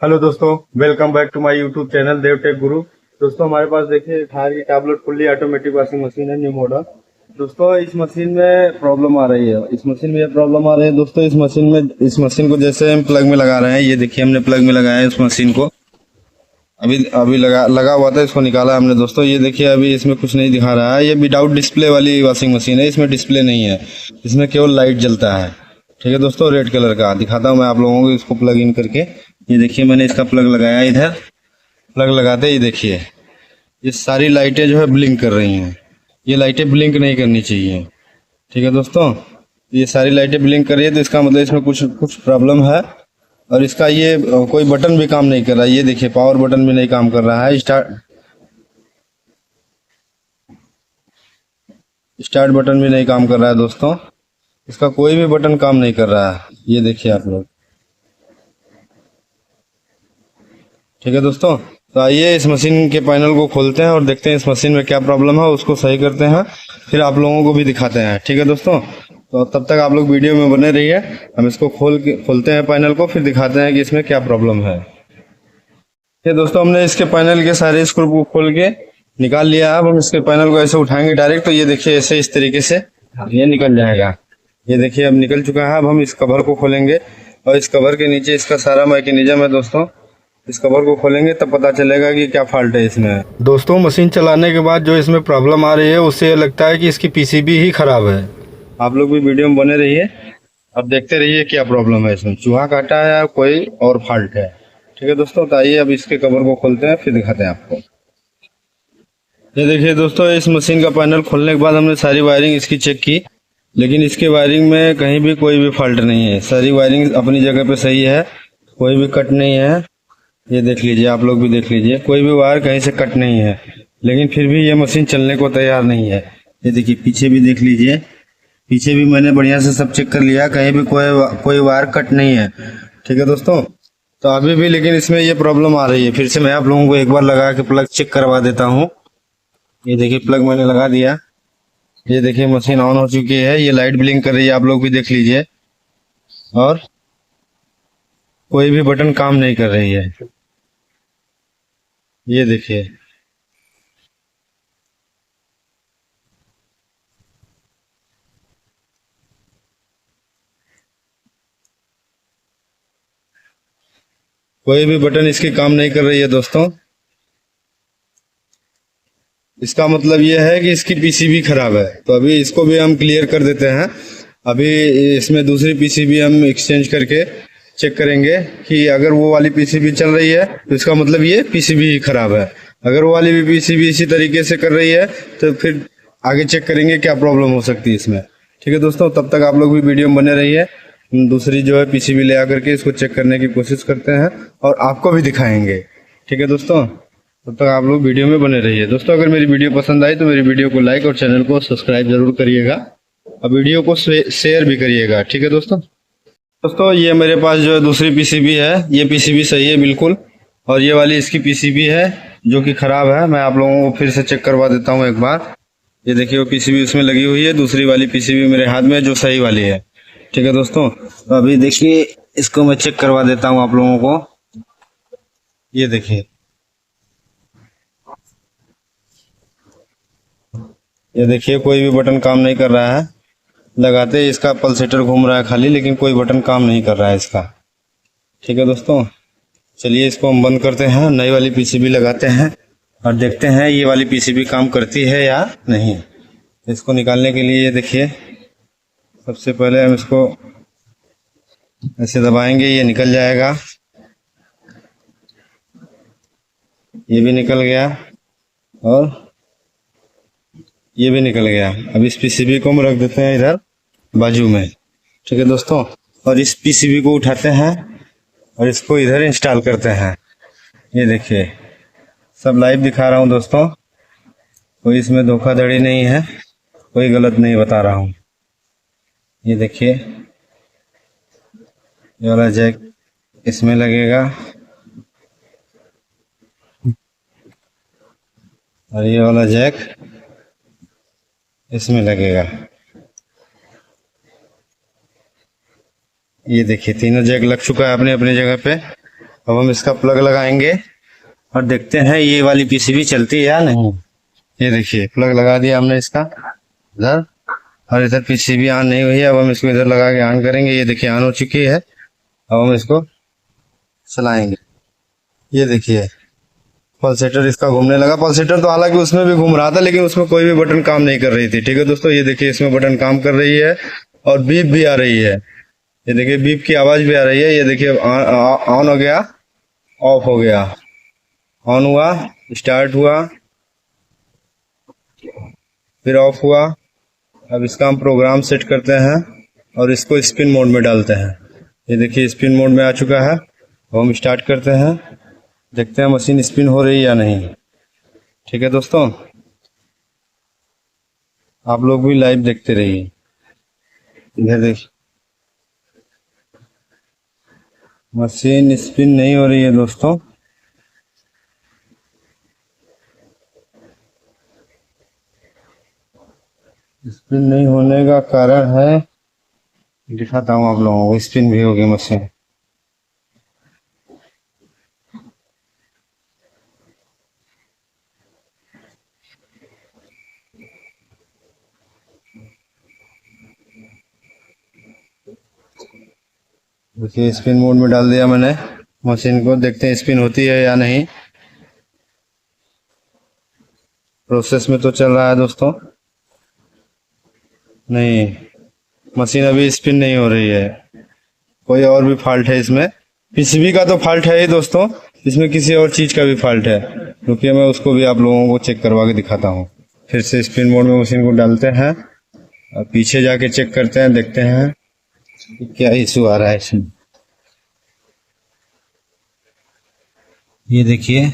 Hello दोस्तों, welcome back to my YouTube channel Dev tech guru. दोस्तों हमारे पास देखिए थार की tablet fully automatic washing machine है, न्यू मॉडल। दोस्तों इस मशीन में प्रॉब्लम आ रही है, इस मशीन में ये प्रॉब्लम आ रही है। दोस्तों इस मशीन को जैसे हम प्लग में लगा रहे हैं, ये देखिए हमने प्लग में लगाया है इस मशीन को। अभी अभी लगा हुआ था, इसको निकाला हमने। दोस्तों ये देखिए अभी इसमें कुछ नहीं दिखा रहा है। ये विदाउट डिस्प्ले वाली वॉशिंग मशीन है, इसमें डिस्प्ले नहीं है, इसमें केवल लाइट जलता है। ठीक है दोस्तों, रेड कलर का दिखाता हूँ मैं आप लोगों को इसको प्लग इन करके। ये देखिए मैंने इसका प्लग लगाया इधर। प्लग लगाते ही देखिए ये सारी लाइटें जो है ब्लिंक कर रही हैं। ये लाइटें ब्लिंक नहीं करनी चाहिए। ठीक है दोस्तों, ये सारी लाइटें ब्लिंक कर रही है तो इसका मतलब इसमें कुछ कुछ प्रॉब्लम है। और इसका ये कोई बटन भी काम नहीं कर रहा है। ये देखिए पावर बटन भी नहीं काम कर रहा है, स्टार्ट बटन भी नहीं काम कर रहा है। दोस्तों इसका कोई भी बटन काम नहीं कर रहा है, ये देखिए आप लोग। ठीक है दोस्तों, तो आइए इस मशीन के पैनल को खोलते हैं और देखते हैं इस मशीन में क्या प्रॉब्लम है, उसको सही करते हैं, फिर आप लोगों को भी दिखाते हैं। ठीक है दोस्तों, तो तब तक आप लोग वीडियो में बने रहिए। हम इसको खोलते हैं पैनल को, फिर दिखाते हैं कि इसमें क्या प्रॉब्लम है। ये दोस्तों हमने इसके पैनल के सारे स्क्रू को खोल के निकाल लिया। अब हम इसके पैनल को ऐसे उठाएंगे डायरेक्ट, तो ये देखिए ऐसे इस तरीके से ये निकल जाएगा। ये देखिए अब निकल चुका है। अब हम इस कवर को खोलेंगे और इस कवर के नीचे इसका सारा मैकेनिज्म है। दोस्तों इस कवर को खोलेंगे तब पता चलेगा कि क्या फॉल्ट है इसमें। दोस्तों मशीन चलाने के बाद जो इसमें प्रॉब्लम आ रही है, उससे ये लगता है कि इसकी पीसीबी ही खराब है। आप लोग भी वीडियो में बने रहिए, अब देखते रहिए क्या प्रॉब्लम है इसमें, चूहा काटा है या कोई और फॉल्ट है। ठीक है दोस्तों, तो आइए अब इसके कवर को खोलते हैं, फिर दिखाते हैं आपको। ये देखिए दोस्तों, इस मशीन का पैनल खोलने के बाद हमने सारी वायरिंग इसकी चेक की, लेकिन इसके वायरिंग में कहीं भी कोई भी फॉल्ट नहीं है। सारी वायरिंग अपनी जगह पे सही है, कोई भी कट नहीं है। ये देख लीजिए, आप लोग भी देख लीजिए, कोई भी वायर कहीं से कट नहीं है। लेकिन फिर भी ये मशीन चलने को तैयार नहीं है। ये देखिए पीछे भी देख लीजिए, पीछे भी मैंने बढ़िया से सब चेक कर लिया, कहीं भी कोई वायर कट नहीं है। ठीक है दोस्तों, तो अभी भी लेकिन इसमें ये प्रॉब्लम आ रही है। फिर से मैं आप लोगों को एक बार लगा के प्लग चेक करवा देता हूँ। ये देखिए प्लग मैंने लगा दिया। ये देखिए मशीन ऑन हो चुकी है, ये लाइट ब्लिंक कर रही है, आप लोग भी देख लीजिए। और कोई भी बटन काम नहीं कर रही है, ये देखिए। कोई भी बटन इसकी काम नहीं कर रही है दोस्तों। इसका मतलब ये है कि इसकी पीसीबी खराब है। तो अभी इसको भी हम क्लियर कर देते हैं। अभी इसमें दूसरी पीसीबी हम एक्सचेंज करके चेक करेंगे कि अगर वो वाली पीसीबी चल रही है तो इसका मतलब ये पीसीबी ही खराब है। अगर वो वाली भी पीसीबी इसी तरीके से कर रही है तो फिर आगे चेक करेंगे क्या प्रॉब्लम हो सकती है इसमें। ठीक है दोस्तों, तब तक आप लोग भी वीडियो में बने रहिए। हम दूसरी जो है पीसीबी ले आकर के इसको चेक करने की कोशिश करते हैं और आपको भी दिखाएंगे। ठीक है दोस्तों, तब तक आप लोग वीडियो में बने रहिए। दोस्तों अगर मेरी वीडियो पसंद आई तो मेरी वीडियो को लाइक और चैनल को सब्सक्राइब जरूर करिएगा और वीडियो को शेयर भी करिएगा। ठीक है दोस्तों ये मेरे पास जो है दूसरी पीसीबी है, ये पीसीबी सही है बिल्कुल, और ये वाली इसकी पीसीबी है जो कि खराब है। मैं आप लोगों को फिर से चेक करवा देता हूँ एक बार। ये देखिए वो पीसीबी उसमें लगी हुई है, दूसरी वाली पीसीबी मेरे हाथ में जो सही वाली है। ठीक है दोस्तों, तो अभी देखिए इसको मैं चेक करवा देता हूँ आप लोगों को। ये देखिए, ये देखिए कोई भी बटन काम नहीं कर रहा है। लगाते ही इसका पल्सेटर घूम रहा है खाली, लेकिन कोई बटन काम नहीं कर रहा है इसका। ठीक है दोस्तों, चलिए इसको हम बंद करते हैं, नई वाली पीसीबी लगाते हैं और देखते हैं ये वाली पीसीबी काम करती है या नहीं। इसको निकालने के लिए ये देखिए, सबसे पहले हम इसको ऐसे दबाएंगे, ये निकल जाएगा। ये भी निकल गया और ये भी निकल गया। अब इस पीसीबी को हम रख देते हैं इधर बाजू में। ठीक है दोस्तों, और इस पीसीबी को उठाते हैं और इसको इधर इंस्टॉल करते हैं। ये देखिए सब लाइव दिखा रहा हूँ दोस्तों, कोई इसमें धोखाधड़ी नहीं है, कोई गलत नहीं बता रहा हूँ। ये देखिए ये वाला जैक इसमें लगेगा और ये वाला जैक इसमें लगेगा। ये देखिए तीनों जैक लग चुका है अपने अपनी जगह पे। अब हम इसका प्लग लगाएंगे और देखते हैं ये वाली पीसीबी चलती है या नहीं। ये देखिए प्लग लगा दिया हमने इसका इधर, और इधर पीसीबी ऑन नहीं हुई है। अब हम इसको इधर लगा के ऑन करेंगे। ये देखिए ऑन हो चुकी है। अब हम इसको चलाएंगे। ये देखिए पल्सेटर इसका घूमने लगा। पल्सेटर तो हालांकि उसमें भी घूम रहा था, लेकिन उसमें कोई भी बटन काम नहीं कर रही थी। ठीक है दोस्तों, ये देखिए इसमें बटन काम कर रही है और बीप भी आ रही है। ये देखिए बीप की आवाज भी आ रही है। ये देखिए ऑन हो गया, ऑफ हो गया, ऑन हुआ, स्टार्ट हुआ, फिर ऑफ हुआ। अब इसका हम प्रोग्राम सेट करते हैं और इसको स्पिन मोड में डालते हैं। ये देखिए स्पिन मोड में आ चुका है। अब हम स्टार्ट करते हैं, देखते हैं मशीन स्पिन हो रही है या नहीं। ठीक है दोस्तों, आप लोग भी लाइव देखते रहिए। इधर देखिए मशीन स्पिन नहीं हो रही है दोस्तों। स्पिन नहीं होने का कारण है, दिखाता हूँ आप लोगों को। स्पिन भी हो गई मशीन। देखिए स्पिन मोड में डाल दिया मैंने मशीन को। देखते हैं स्पिन होती है या नहीं। प्रोसेस में तो चल रहा है दोस्तों। नहीं, मशीन अभी स्पिन नहीं हो रही है। कोई और भी फॉल्ट है इसमें। पीसीबी का तो फॉल्ट है ही दोस्तों, इसमें किसी और चीज का भी फॉल्ट है। क्योंकि मैं उसको भी आप लोगों को चेक करवा के दिखाता हूँ। फिर से स्पिन मोड में मशीन को डालते हैं और पीछे जाके चेक करते हैं, देखते हैं क्या इशू आ रहा है इसमें। ये देखिए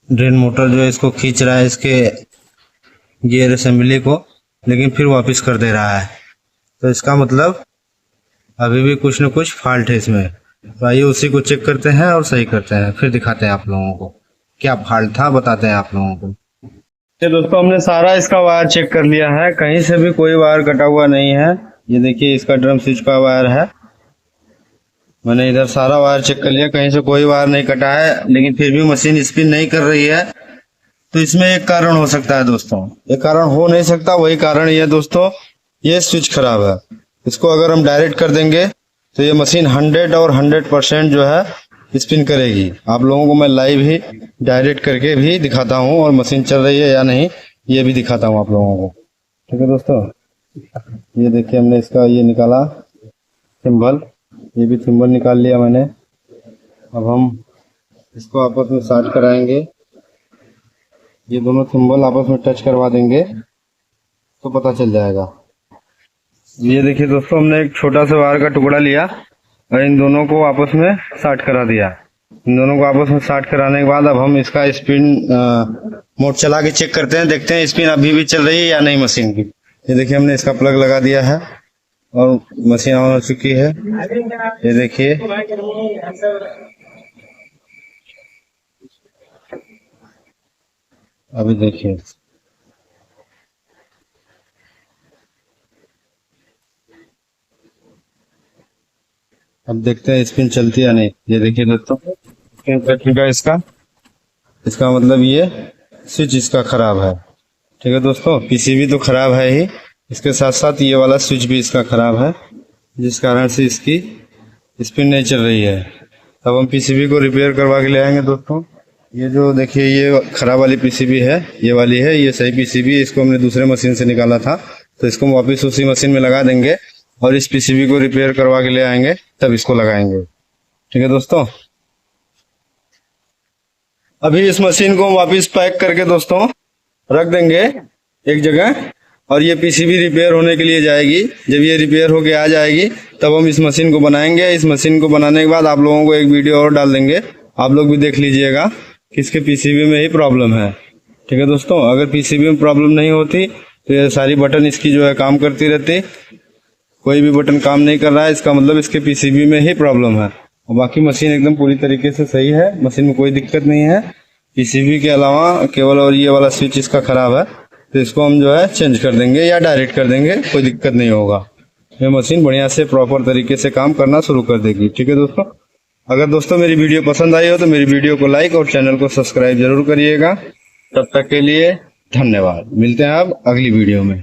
ड्रेन मोटर जो है इसको खींच रहा है, इसके गियर असेंबली को, लेकिन फिर वापस कर दे रहा है। तो इसका मतलब अभी भी कुछ न कुछ फॉल्ट है इसमें। तो आइए उसी को चेक करते हैं और सही करते हैं, फिर दिखाते हैं आप लोगों को क्या फॉल्ट था, बताते हैं आप लोगों को। तो दोस्तों हमने सारा इसका वायर चेक कर लिया है, कहीं से भी कोई वायर कटा हुआ नहीं है। ये देखिए इसका ड्रम स्विच का वायर है। मैंने इधर सारा वायर चेक कर लिया, कहीं से कोई वायर नहीं कटा है, लेकिन फिर भी मशीन स्पिन नहीं कर रही है। तो इसमें एक कारण हो सकता है दोस्तों, एक कारण हो नहीं सकता, वही कारण ये दोस्तों, ये स्विच खराब है। इसको अगर हम डायरेक्ट कर देंगे तो ये मशीन 100 और 100% जो है स्पिन करेगी। आप लोगों को मैं लाइव ही डायरेक्ट करके भी दिखाता हूँ और मशीन चल रही है या नहीं ये भी दिखाता हूँ आप लोगों को। ठीक है दोस्तों, ये देखिए हमने इसका ये निकाला थिम्बल, ये भी थिम्बल निकाल लिया मैंने। अब हम इसको आपस में साट कराएंगे। ये दोनों थिम्बल आपस में टच करवा देंगे तो पता चल जाएगा। ये देखिए दोस्तों हमने एक छोटा सा वायर का टुकड़ा लिया और इन दोनों को आपस में साट करा दिया। इन दोनों को आपस में साट कराने के बाद अब हम इसका स्पिन मोड चला के चेक करते हैं, देखते हैं स्पिन अभी भी चल रही है या नहीं मशीन की। ये देखिए हमने इसका प्लग लगा दिया है और मशीन ऑन हो चुकी है। ये देखिए अभी देखिए अब देखते हैं स्पिन चलती है या नहीं। ये देखिए दोस्तों स्पिन चल चुका इसका मतलब ये स्विच इसका खराब है। ठीक है दोस्तों, पीसीबी तो खराब है ही, इसके साथ साथ ये वाला स्विच भी इसका खराब है, जिस कारण से इसकी स्पिन नहीं चल रही है। अब हम पीसीबी को रिपेयर करवा के ले आएंगे दोस्तों। ये जो देखिए ये खराब वाली पीसीबी है, ये वाली है, ये सही पीसीबी है। इसको हमने दूसरे मशीन से निकाला था, तो इसको हम वापस उसी मशीन में लगा देंगे और इस पीसीबी को रिपेयर करवा के ले आएंगे, तब इसको लगाएंगे। ठीक है दोस्तों, अभी इस मशीन को वापस पैक करके दोस्तों रख देंगे एक जगह और ये पीसीबी रिपेयर होने के लिए जाएगी। जब ये रिपेयर होके आ जाएगी तब हम इस मशीन को बनाएंगे। इस मशीन को बनाने के बाद आप लोगों को एक वीडियो और डाल देंगे, आप लोग भी देख लीजिएगा कि इसके पीसीबी में ही प्रॉब्लम है। ठीक है दोस्तों, अगर पीसीबी में प्रॉब्लम नहीं होती तो ये सारी बटन इसकी जो है काम करती रहती। कोई भी बटन काम नहीं कर रहा है, इसका मतलब इसके पीसीबी में ही प्रॉब्लम है। और बाकी मशीन एकदम पूरी तरीके से सही है, मशीन में कोई दिक्कत नहीं है। पीसीबी के अलावा केवल और ये वाला स्विच इसका खराब है, तो इसको हम जो है चेंज कर देंगे या डायरेक्ट कर देंगे, कोई दिक्कत नहीं होगा। ये मशीन बढ़िया से प्रॉपर तरीके से काम करना शुरू कर देगी। ठीक है दोस्तों, अगर दोस्तों मेरी वीडियो पसंद आई हो तो मेरी वीडियो को लाइक और चैनल को सब्सक्राइब जरूर करिएगा। तब तक के लिए धन्यवाद। मिलते हैं अब अगली वीडियो में।